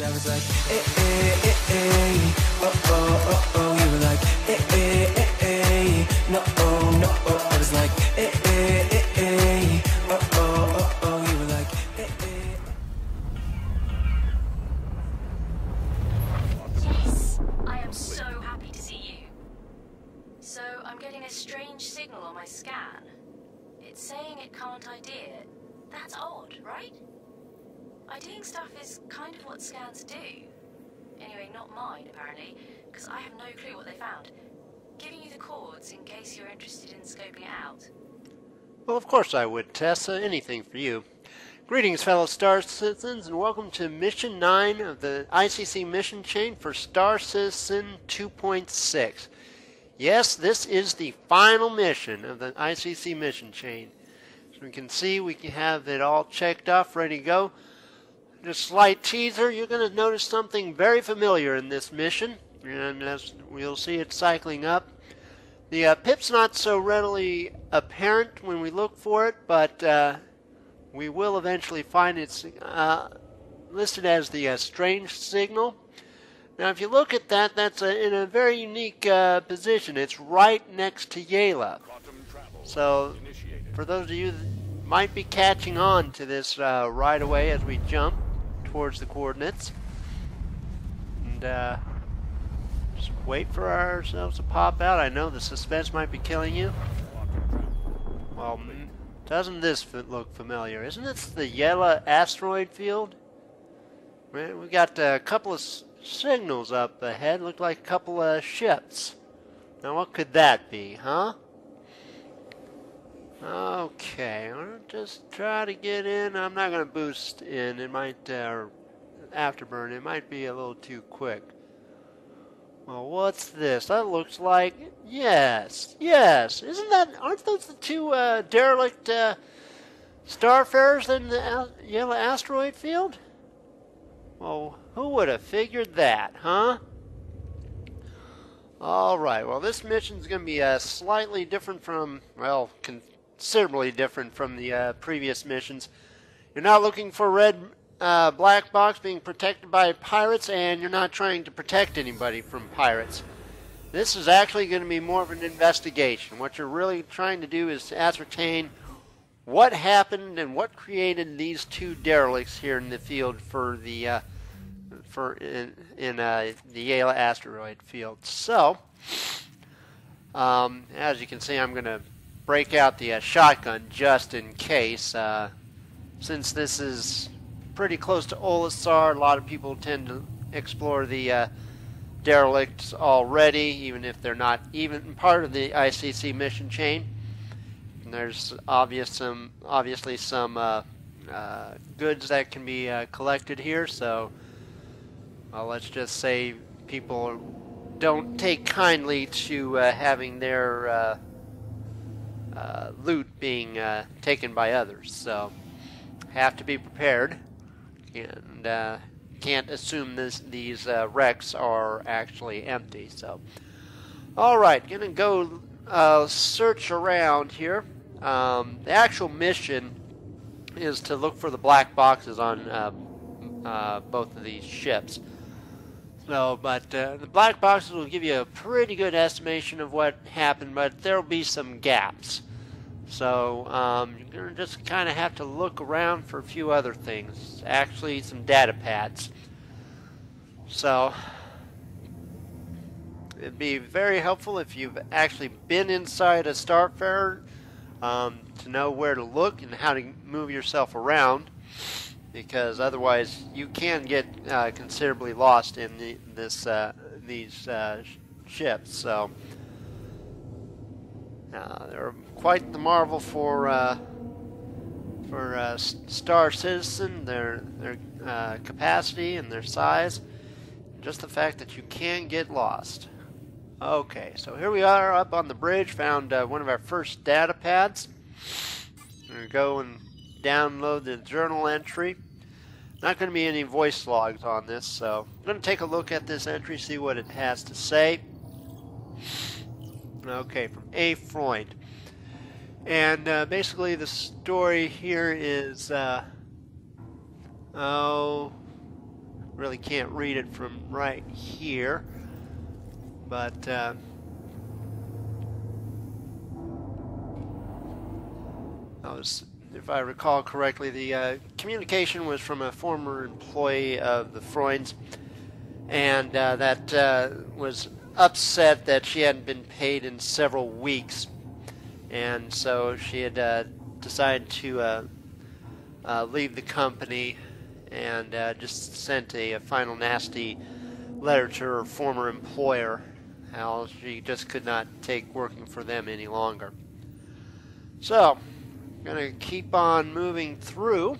And I was like, eh, eh, eh, eh, oh, oh, oh, oh. You were like, eh, eh, eh, eh, no, oh, no, oh. I was like, eh, eh, eh, eh, oh, oh, oh, oh. You were like, eh, eh. Yes, I am so happy to see you. So, I'm getting a strange signal on my scan. It's saying it can't ID it. That's odd, right? IDing stuff is kind of what scans do. Anyway, not mine, apparently, because I have no clue what they found. Giving you the codes in case you're interested in scoping it out. Well, of course I would, Tessa. Anything for you. Greetings, fellow Star Citizens, and welcome to Mission 9 of the ICC mission chain for Star Citizen 2.6. Yes, this is the final mission of the ICC mission chain. As we can see, we can have it all checked off, ready to go. Just a slight teaser, you're going to notice something very familiar in this mission, and as we'll see it cycling up. The pip's not so readily apparent when we look for it, but we will eventually find it's listed as the strange signal. Now if you look at that, that's in a very unique position. It's right next to Yela. So for those of you that might be catching on to this right away as we jump towards the coordinates, and just wait for ourselves to pop out. I know the suspense might be killing you. Well, doesn't this look familiar? Isn't it the Yela asteroid field? Right, we got a couple of signals up ahead. Look like a couple of ships. Now what could that be, huh? Okay, I'll just try to get in. I'm not going to boost in. It might, afterburn, it might be a little too quick. Well, what's this? That looks like, yes, aren't those the two derelict starfarers in the Yellow asteroid field? Well, who would have figured that, huh? Alright, well this mission's going to be slightly different from, well, considerably different from the previous missions. You're not looking for a red black box being protected by pirates, and you're not trying to protect anybody from pirates. This is actually going to be more of an investigation. What you're really trying to do is to ascertain what happened and what created these two derelicts here in the field for the the Yela asteroid field. So, as you can see, I'm going to break out the shotgun just in case. Since this is pretty close to Olisar, a lot of people tend to explore the derelicts already, even if they're not even part of the ICC mission chain. And there's obviously some goods that can be collected here, so well, let's just say people don't take kindly to having their loot being taken by others, so have to be prepared, and can't assume these wrecks are actually empty. So, alright, gonna go search around here. The actual mission is to look for the black boxes on both of these ships. So, but the black boxes will give you a pretty good estimation of what happened, but there will be some gaps. So you're going to just kind of have to look around for a few other things. Actually, some data pads. So it'd be very helpful if you've actually been inside a Starfarer to know where to look and how to move yourself around, because otherwise you can get considerably lost in these ships. So they're quite the marvel for Star Citizen, their capacity and their size, just the fact that you can get lost. Okay, so here we are up on the bridge, found one of our first data pads. We're going to go and download the journal entry. Not going to be any voice logs on this, so I'm going to take a look at this entry, see what it has to say. Okay, from A. Freund. And basically the story here is, we're really can't read it from right here, but if I recall correctly, the communication was from a former employee of the Freunds, and that was upset that she hadn't been paid in several weeks, and so she had decided to leave the company, and just sent a final nasty letter to her former employer, how she just could not take working for them any longer. So, I'm going to keep on moving through.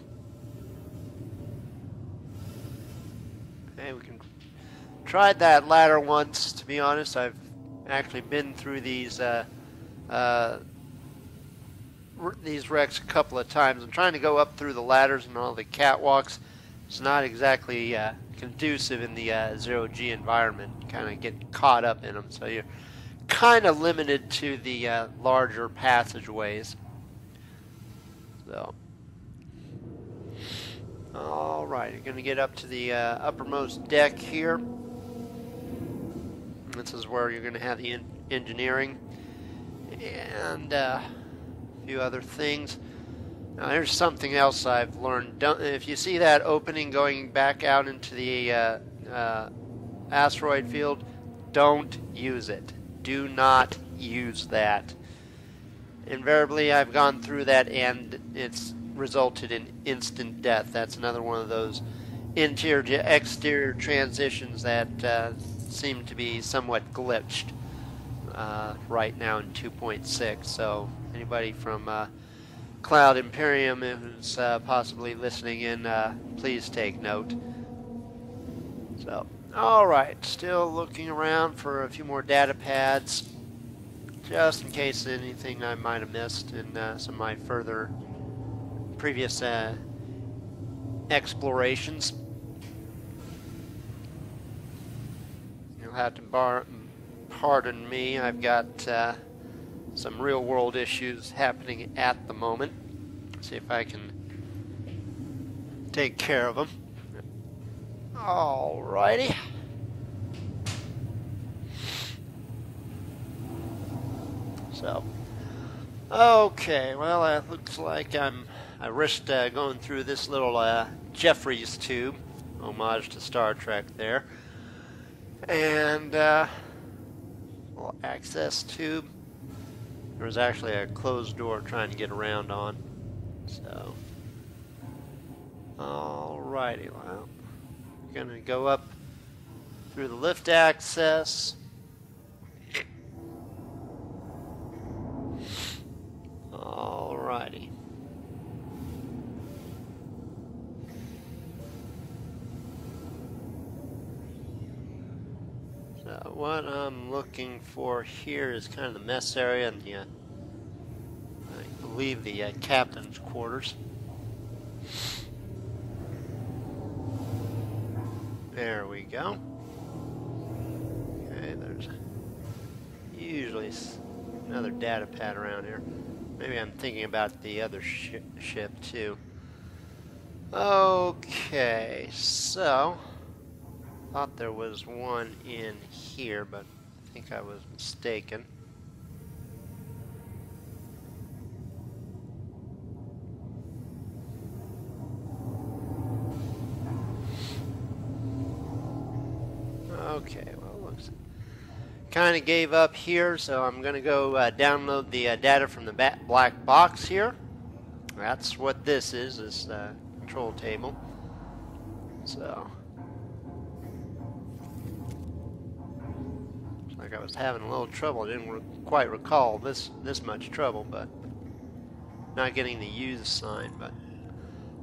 Okay, we can tried that ladder once, to be honest. I've actually been through these wrecks a couple of times. I'm trying to go up through the ladders and all the catwalks. It's not exactly conducive in the zero-G environment. You kind of get caught up in them, so you're kind of limited to the larger passageways. So, all right, you're going to get up to the uppermost deck here. This is where you're going to have the engineering and a few other things. Now, there's something else I've learned. If you see that opening going back out into the asteroid field, don't use it. Do not use that. Invariably, I've gone through that and it's resulted in instant death. That's another one of those interior to exterior transitions that seem to be somewhat glitched right now in 2.6. So anybody from Cloud Imperium who's possibly listening in, please take note. So, alright, still looking around for a few more data pads, just in case anything I might have missed in some of my previous explorations. You'll have to pardon me, I've got some real world issues happening at the moment. See if I can take care of them. Alrighty. So, okay, well, it looks like I risked going through this little Jeffries tube, homage to Star Trek there, and little access tube. There was actually a closed door trying to get around on. So, alrighty, well, we're gonna go up through the lift access. Alrighty. So what I'm looking for here is kind of the mess area and the, I believe the captain's quarters. There we go. Okay, there's usually another data pad around here. Maybe I'm thinking about the other ship too. Okay, so thought there was one in here, but I think I was mistaken. Okay, well, looks kind of gave up here, so I'm going to go download the data from the black box here. That's what this is, this control table. So, looks like I was having a little trouble. I didn't quite recall this much trouble, but not getting the use sign, but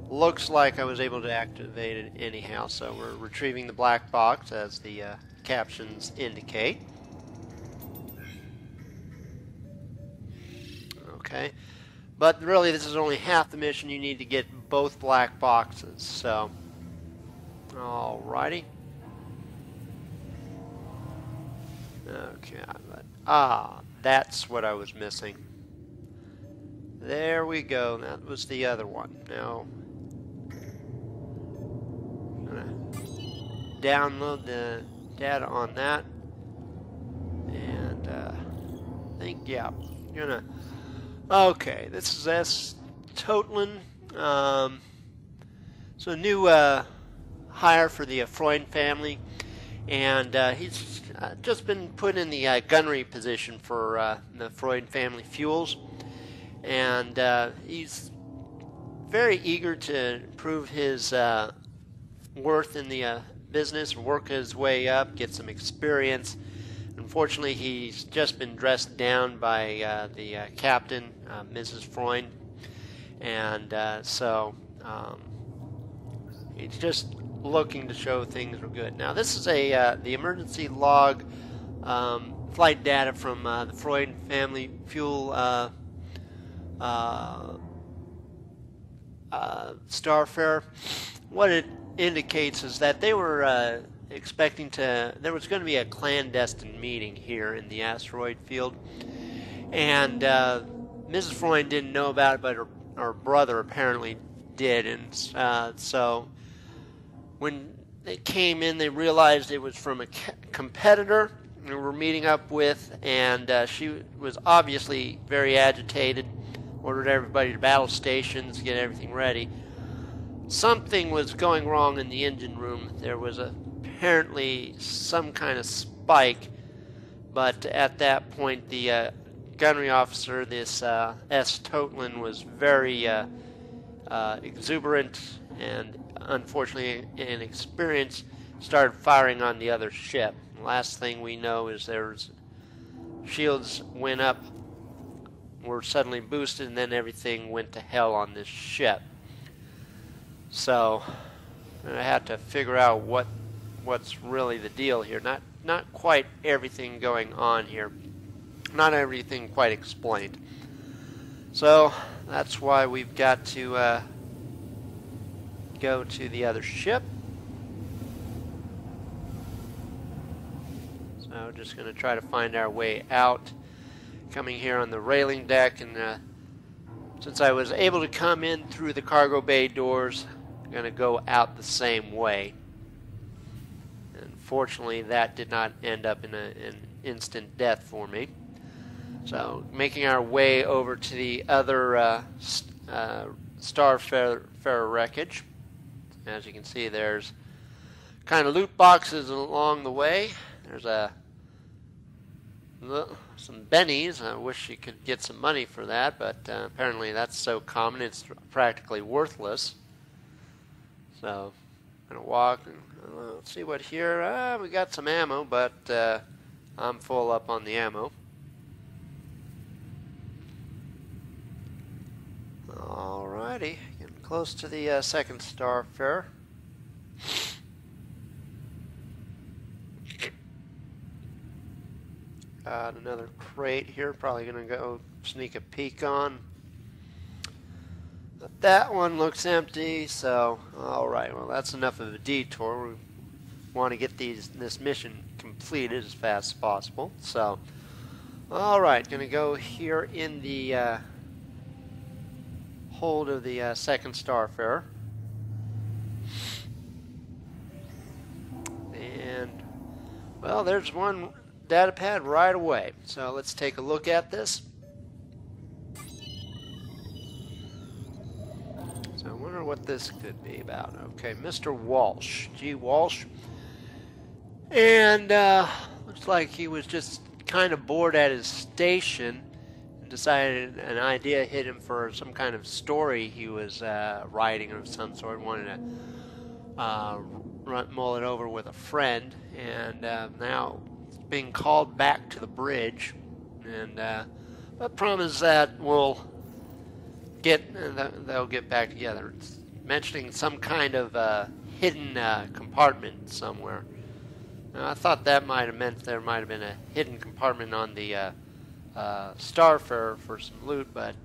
looks like I was able to activate it anyhow. So we're retrieving the black box as the captions indicate. Okay, but really this is only half the mission. You need to get both black boxes. So, alrighty. Okay, that's what I was missing. There we go. That was the other one. Now, download the data on that. And I think, yeah, gonna. Okay, this is S. Totlin. So a new hire for the Freund family, and he's just been put in the gunnery position for the Freund family fuels, and he's very eager to improve his worth in the business, work his way up, get some experience. Unfortunately, he's just been dressed down by the captain, Mrs. Freund, and so he's just looking to show things are good. Now, this is the emergency log flight data from the Freund family fuel Starfare. What it indicates is that they were expecting there was going to be a clandestine meeting here in the asteroid field, and Mrs. Freund didn't know about it, but her brother apparently did, and so when they came in, they realized it was from a competitor we were meeting up with, and she was obviously very agitated, ordered everybody to battle stations, get everything ready. Something was going wrong in the engine room. There was apparently some kind of spike, but at that point the gunnery officer, this S. Totlin, was very exuberant and unfortunately inexperienced, started firing on the other ship. The last thing we know is shields went up, were suddenly boosted, and then everything went to hell on this ship. So I had to figure out what's really the deal here. Not quite everything going on here. Not everything quite explained. So that's why we've got to go to the other ship. So just going to try to find our way out. Coming here on the railing deck, and since I was able to come in through the cargo bay doors, I'm going to go out the same way. Unfortunately, that did not end up in an instant death for me. So making our way over to the other Starfare wreckage. As you can see, there's kind of loot boxes along the way. There's some bennies. I wish you could get some money for that, but apparently that's so common it's practically worthless. So I'm going to walk and let's see what here. We got some ammo, but I'm full up on the ammo. Alrighty, getting close to the second Starfare. Got another crate here, probably going to go sneak a peek on. But that one looks empty, so alright, well that's enough of a detour. We want to get this mission completed as fast as possible. So, alright, going to go here in the hold of the second Starfare. And, well, there's one data pad right away. So let's take a look at this. So I wonder what this could be about. Okay, Mr. Walsh, G. Walsh. And looks like he was just kind of bored at his station and decided an idea hit him for some kind of story he was writing of some sort. Wanted to mull it over with a friend, and now being called back to the bridge, and but promise that they'll get back together. It's mentioning some kind of hidden compartment somewhere. Now, I thought that might have meant there might have been a hidden compartment on the Starfare for some loot, but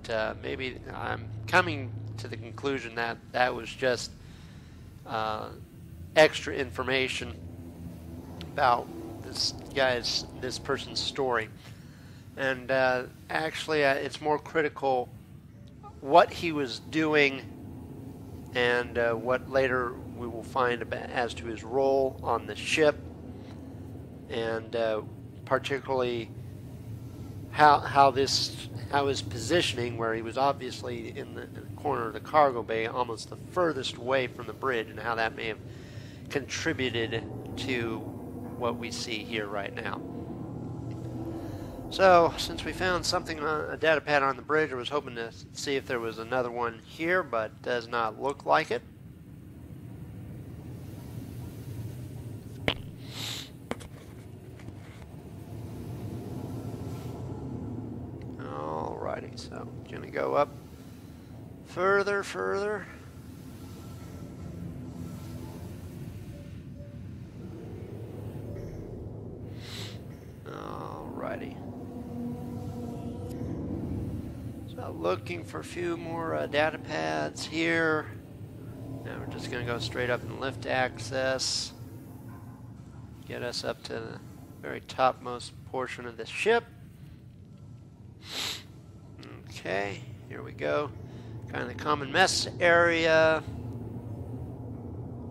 maybe I'm coming to the conclusion that that was just extra information about this person's story. And actually it's more critical what he was doing and what later we will find as to his role on the ship, and particularly how his positioning, where he was obviously in the corner of the cargo bay, almost the furthest away from the bridge, and how that may have contributed to what we see here right now. So, since we found something, a data pad on the bridge, I was hoping to see if there was another one here, but does not look like it. Alrighty, so I'm going to go up further. Alrighty. So looking for a few more data pads here. Now we're just going to go straight up and lift access. Get us up to the very topmost portion of the ship. Okay, here we go. Kind of the common mess area.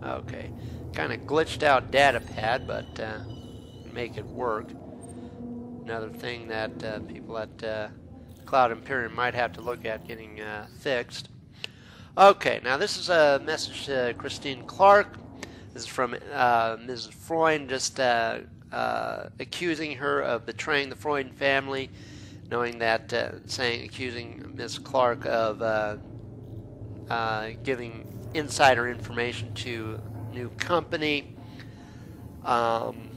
Okay, kind of glitched out data pad, but make it work. Another thing that people at Cloud Imperium might have to look at getting fixed. Okay, now this is a message to Christine Clark. This is from Mrs. Freund, just accusing her of betraying the Freund family, knowing that, accusing Ms. Clark of giving insider information to a new company, and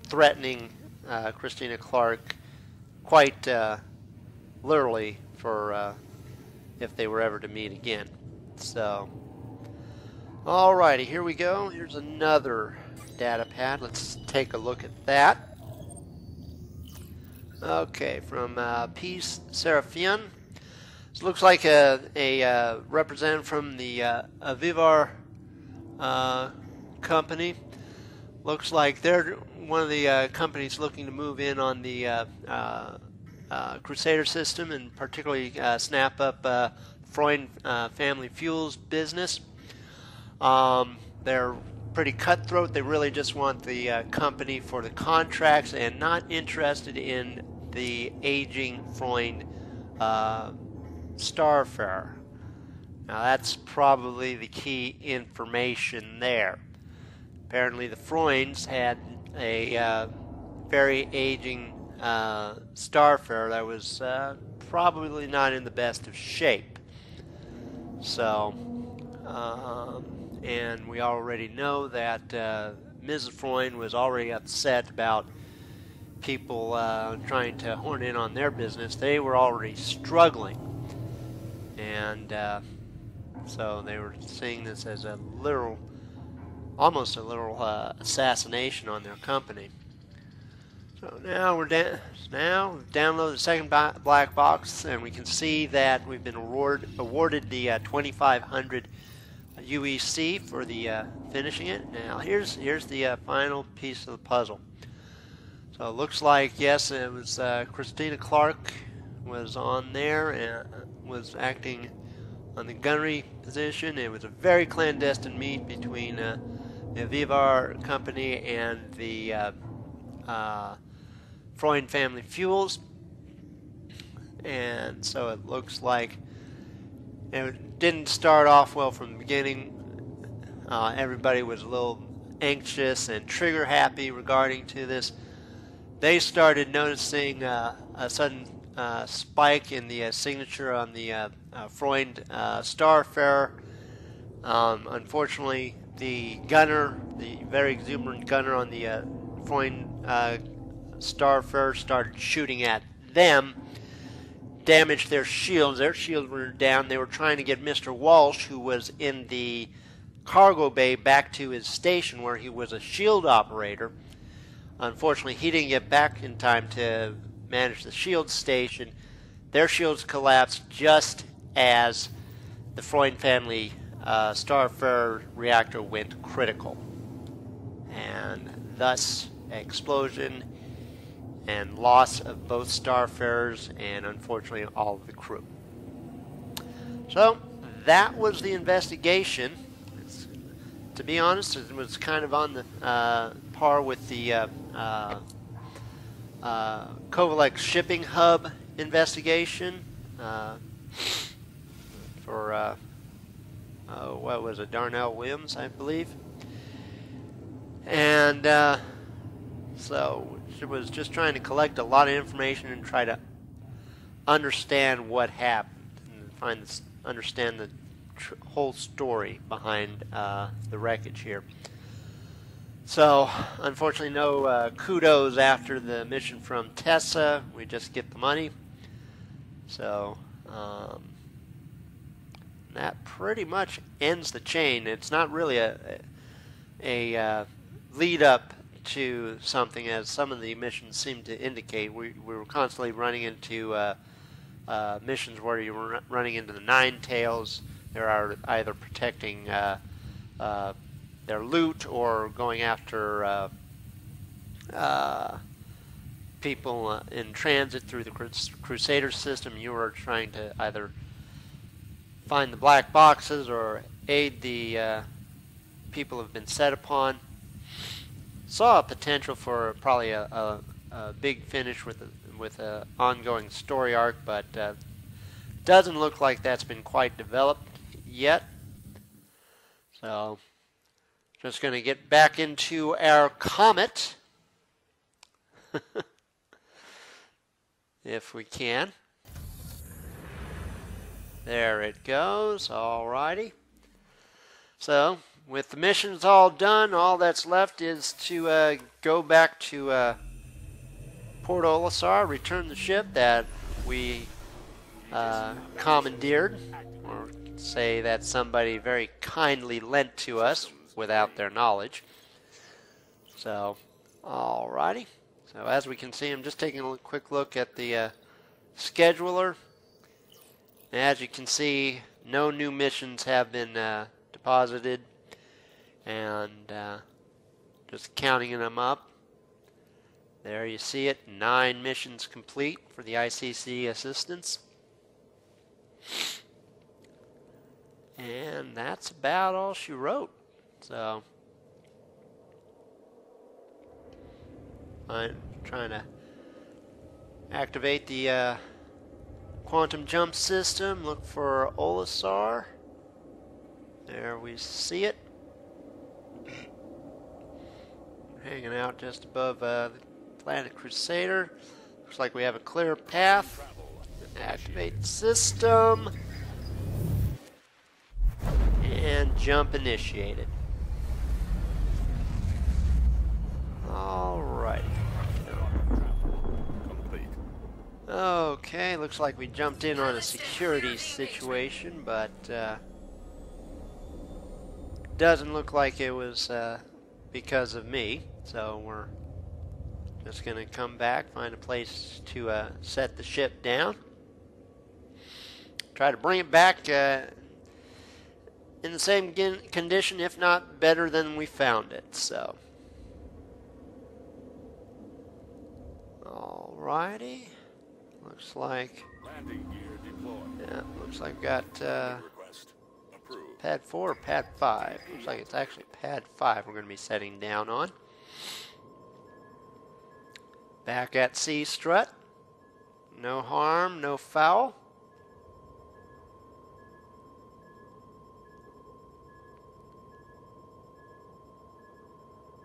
threatening Christina Clark quite literally for if they were ever to meet again. So, alrighty, here we go. Here's another data pad. Let's take a look at that. Okay, from Peace Seraphian. This looks like a representative from the Avivar company. Looks like they're one of the companies looking to move in on the Crusader System, and particularly snap up Freund Family Fuels business. They're pretty cutthroat. They really just want the company for the contracts and not interested in the aging Freund Starfarer. Now that's probably the key information there. Apparently the Freunds had a very aging Starfarer that was probably not in the best of shape. So, and we already know that Mrs. Freund was already upset about people trying to horn in on their business. They were already struggling, and so they were seeing this as a literal, almost a literal assassination on their company. So now we've downloaded the second black box, and we can see that we've been awarded the 2,500 UEC for the finishing it. Now here's the final piece of the puzzle. So it looks like, yes, it was Christina Clark was on there and was acting on the gunnery position. It was a very clandestine meet between the Avivar company and the Freund Family Fuels, and so it looks like it didn't start off well from the beginning. Everybody was a little anxious and trigger happy regarding to this. They started noticing a sudden spike in the signature on the Freund Starfarer. Unfortunately, the gunner, the very exuberant gunner on the Freund Starfarer, started shooting at them, damaged their shields. Their shields were down. They were trying to get Mr. Walsh, who was in the cargo bay, back to his station where he was a shield operator. Unfortunately, he didn't get back in time to manage the shield station. Their shields collapsed just as the Freund family Starfarer reactor went critical, and thus explosion and loss of both Starfarers and unfortunately all of the crew. So that was the investigation. To be honest, it was kind of on the par with the Kovalex shipping hub investigation for what was it, Darnell Williams, I believe. And so it was just trying to collect a lot of information and try to understand what happened and understand the whole story behind the wreckage here. So, unfortunately, no kudos after the mission from Tessa. We just get the money. So, that pretty much ends the chain. It's not really a lead up to something, as some of the missions seem to indicate. We were constantly running into missions where you were running into the Nine Tails. They are either protecting their loot or going after people in transit through the Crusader System. You were trying to either find the black boxes or aid the people who have been set upon. Saw a potential for probably a big finish with an ongoing story arc, but doesn't look like that's been quite developed yet. So, just going to get back into our comet, if we can. There it goes. Alrighty. So, with the missions all done, all that's left is to go back to Port Olisar, return the ship that we commandeered, or say that somebody very kindly lent to us without their knowledge. So, alrighty. So as we can see, I'm just taking a quick look at the scheduler. As you can see, no new missions have been deposited, and just counting them up. There you see it, 9 missions complete for the ICC assistance. And that's about all she wrote. So, I'm trying to activate the quantum jump system. Look for Olisar. There we see it. Hanging out just above the planet Crusader. Looks like we have a clear path. Activate the system. And jump initiated. Alright. Okay, looks like we jumped in on a security situation, but doesn't look like it was because of me. So we're just going to come back, find a place to set the ship down. Try to bring it back in the same condition, if not better than we found it. So, alrighty. Looks like landing gear deployed. Yeah, looks like we got pad 4 or pad 5. Looks like it's actually pad 5 we're going to be setting down on. Back at sea strut. No harm, no foul.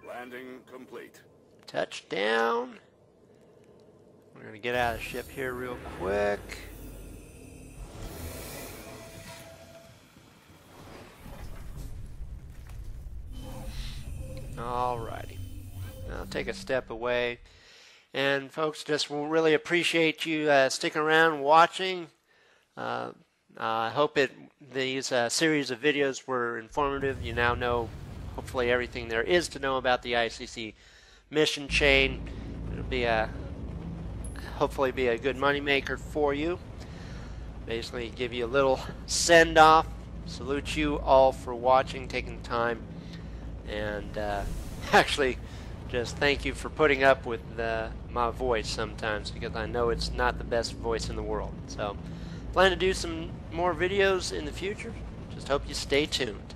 Landing complete. Touchdown. We're going to get out of the ship here real quick. Alrighty. I'll take a step away. And folks, just really appreciate you sticking around watching. I hope these series of videos were informative. You now know hopefully everything there is to know about the ICC mission chain. It'll be hopefully be a good moneymaker for you. Basically give you a little send-off. Salute you all for watching, taking the time, and actually just thank you for putting up with my voice sometimes, because I know it's not the best voice in the world. So plan to do some more videos in the future. Just hope you stay tuned.